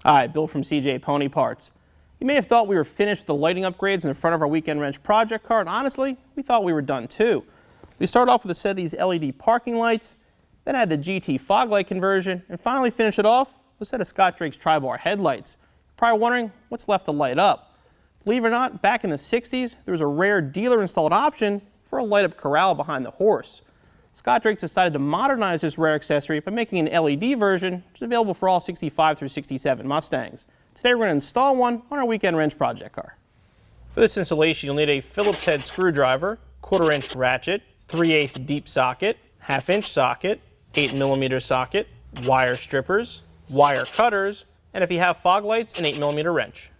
Hi, Bill from CJ Pony Parts. You may have thought we were finished with the lighting upgrades in the front of our weekend wrench project car, and honestly, we thought we were done too. We started off with a set of these LED parking lights, then had the GT fog light conversion, and finally finished it off with a set of Scott Drake's tri-bar headlights. You're probably wondering what's left to light up. Believe it or not, back in the 60s, there was a rare dealer-installed option for a light-up corral behind the horse. Scott Drake's decided to modernize this rare accessory by making an LED version, which is available for all 65 through 67 Mustangs. Today we're going to install one on our weekend wrench project car. For this installation, you'll need a Phillips head screwdriver, 1/4 inch ratchet, 3/8 deep socket, 1/2 inch socket, 8mm socket, wire strippers, wire cutters, and if you have fog lights, an 8mm wrench.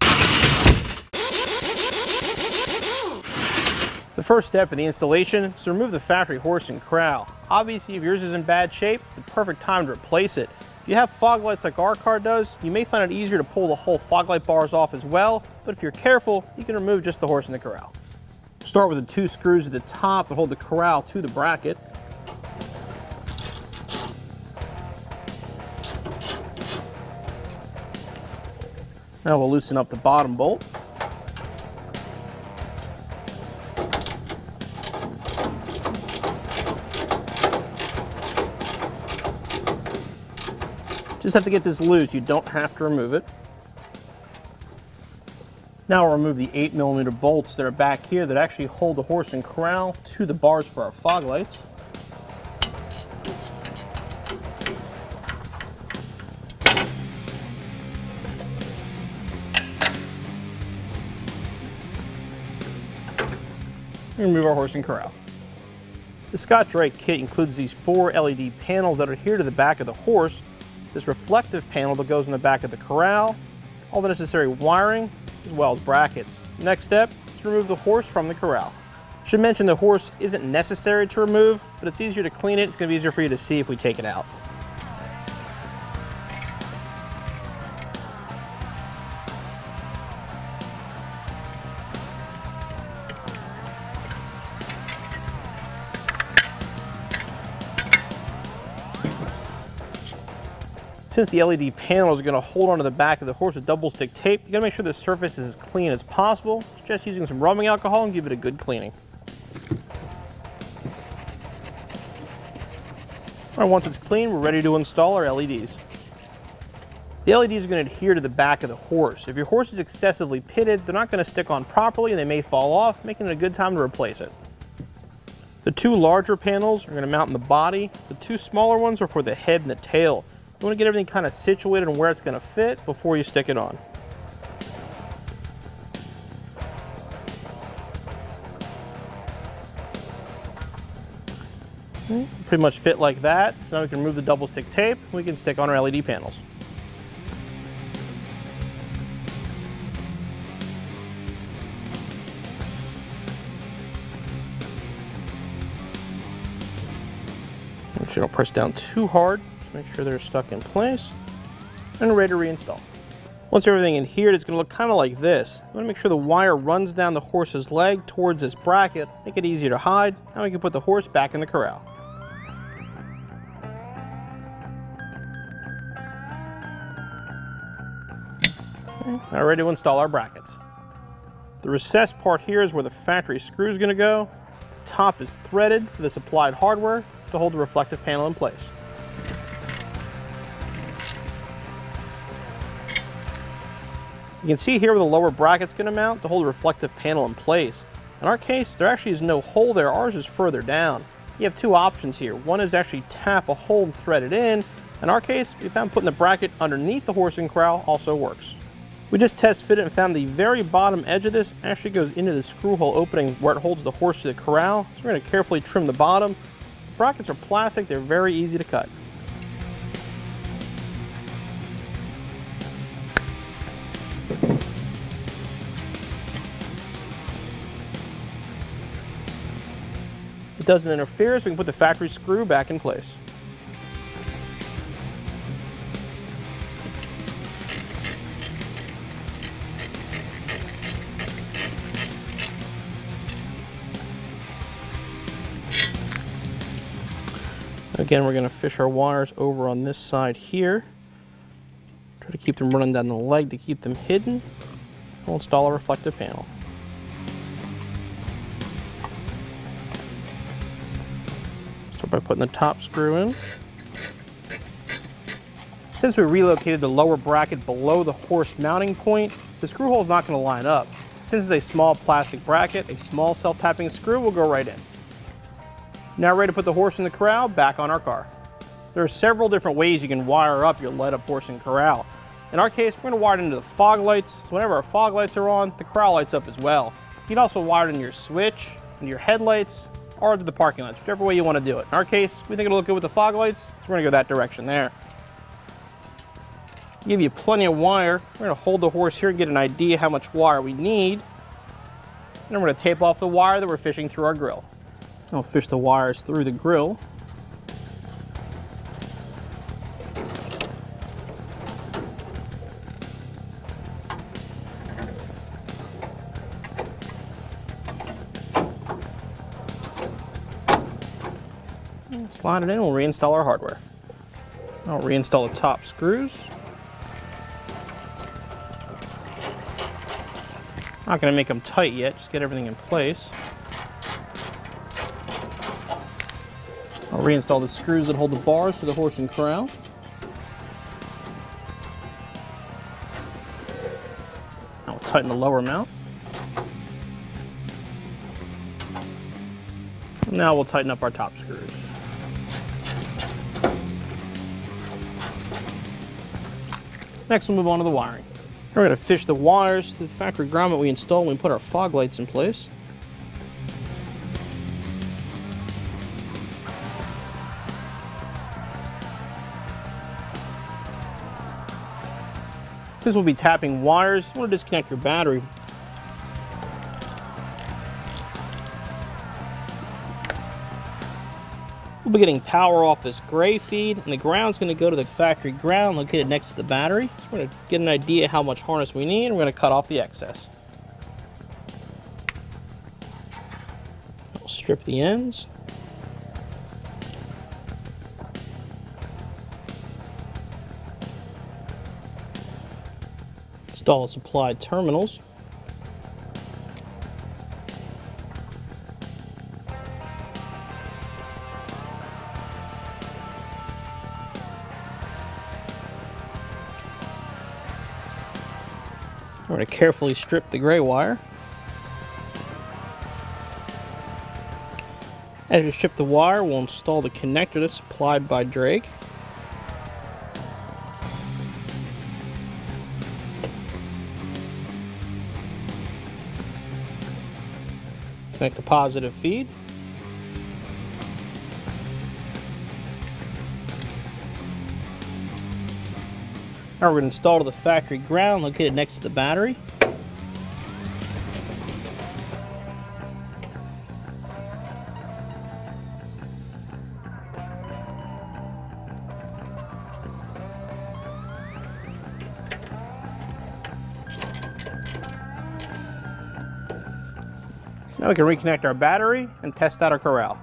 The first step in the installation is to remove the factory horse and corral. Obviously, if yours is in bad shape, it's the perfect time to replace it. If you have fog lights like our car does, you may find it easier to pull the whole fog light bars off as well, but if you're careful, you can remove just the horse and the corral. Start with the 2 screws at the top that hold the corral to the bracket. Now we'll loosen up the bottom bolt. Just have to get this loose, you don't have to remove it. Now we'll remove the 8mm bolts that are back here that actually hold the horse and corral to the bars for our fog lights. And remove our horse and corral. The Scott Drake kit includes these 4 LED panels that adhere to the back of the horse, this reflective panel that goes in the back of the corral, all the necessary wiring, as well as brackets. Next step is to remove the horse from the corral. Should mention the horse isn't necessary to remove, but it's easier to clean it. It's going to be easier for you to see if we take it out. Since the LED panels are going to hold onto the back of the horse with double stick tape, you got to make sure the surface is as clean as possible. Just using some rubbing alcohol and give it a good cleaning. All right, once it's clean, we're ready to install our LEDs. The LEDs are going to adhere to the back of the horse. If your horse is excessively pitted, they're not going to stick on properly and they may fall off, making it a good time to replace it. The 2 larger panels are going to mount in the body. The 2 smaller ones are for the head and the tail. You want to get everything kind of situated on where it's going to fit before you stick it on. Pretty much fit like that. So now we can remove the double stick tape and we can stick on our LED panels. Make sure you don't press down too hard. Make sure they're stuck in place and ready to reinstall. Once everything adhered, it's going to look kind of like this. I'm going to make sure the wire runs down the horse's leg towards this bracket, make it easier to hide. Now we can put the horse back in the corral. Okay, now ready to install our brackets. The recessed part here is where the factory screw is going to go. The top is threaded for the supplied hardware to hold the reflective panel in place. You can see here where the lower bracket's going to mount to hold the reflective panel in place. In our case, there actually is no hole there. Ours is further down. You have 2 options here. One is actually tap a hole and thread it in. In our case, we found putting the bracket underneath the horse and corral also works. We just test fit it and found the very bottom edge of this actually goes into the screw hole opening where it holds the horse to the corral. So we're going to carefully trim the bottom. The brackets are plastic. They're very easy to cut. It doesn't interfere, so we can put the factory screw back in place. Again, we're going to fish our wires over on this side here. Try to keep them running down the leg to keep them hidden. We'll install a reflective panel. Start by putting the top screw in. Since we relocated the lower bracket below the horse mounting point, the screw hole is not going to line up. Since it's a small plastic bracket, a small self-tapping screw will go right in. Now ready to put the horse in the corral back on our car. There are several different ways you can wire up your light up horse and corral. In our case, we're going to wire it into the fog lights, so whenever our fog lights are on, the corral lights up as well. You can also wire it into your switch, into your headlights, or into the parking lights, whichever way you want to do it. In our case, we think it'll look good with the fog lights, so we're going to go that direction there. Give you plenty of wire. We're going to hold the horse here and get an idea how much wire we need. And then we're going to tape off the wire that we're fishing through our grill. I'll fish the wires through the grill. Slide it in, we'll reinstall our hardware. I'll reinstall the top screws. Not going to make them tight yet, just get everything in place. I'll reinstall the screws that hold the bars to the horse and corral. I'll tighten the lower mount. Now we'll tighten up our top screws. Next we'll move on to the wiring. We're going to fish the wires to the factory grommet we installed when we put our fog lights in place. Since we'll be tapping wires, you want to disconnect your battery. We'll be getting power off this gray feed, and the ground's going to go to the factory ground located next to the battery. So we're going to get an idea how much harness we need, and we're going to cut off the excess. We'll strip the ends. Install the supplied terminals. We're going to carefully strip the gray wire. As we strip the wire, we'll install the connector that's supplied by Drake. Connect the positive feed. Now we're going to install to the factory ground located next to the battery. Now we can reconnect our battery and test out our corral.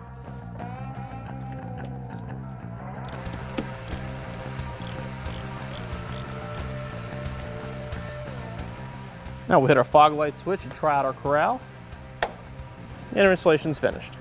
Now we'll hit our fog light switch and try out our corral. And our installation's finished.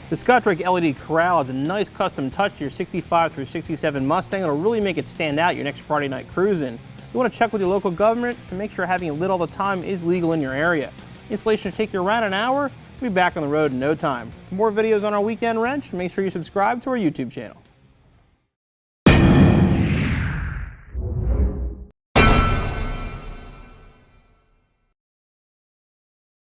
The Scott Drake LED Corral adds a nice custom touch to your 65 through 67 Mustang. It'll really make it stand out your next Friday night cruising. You want to check with your local government to make sure having it lit all the time is legal in your area. Installation should take you around an hour. We'll be back on the road in no time. For more videos on our weekend wrench, make sure you subscribe to our YouTube channel.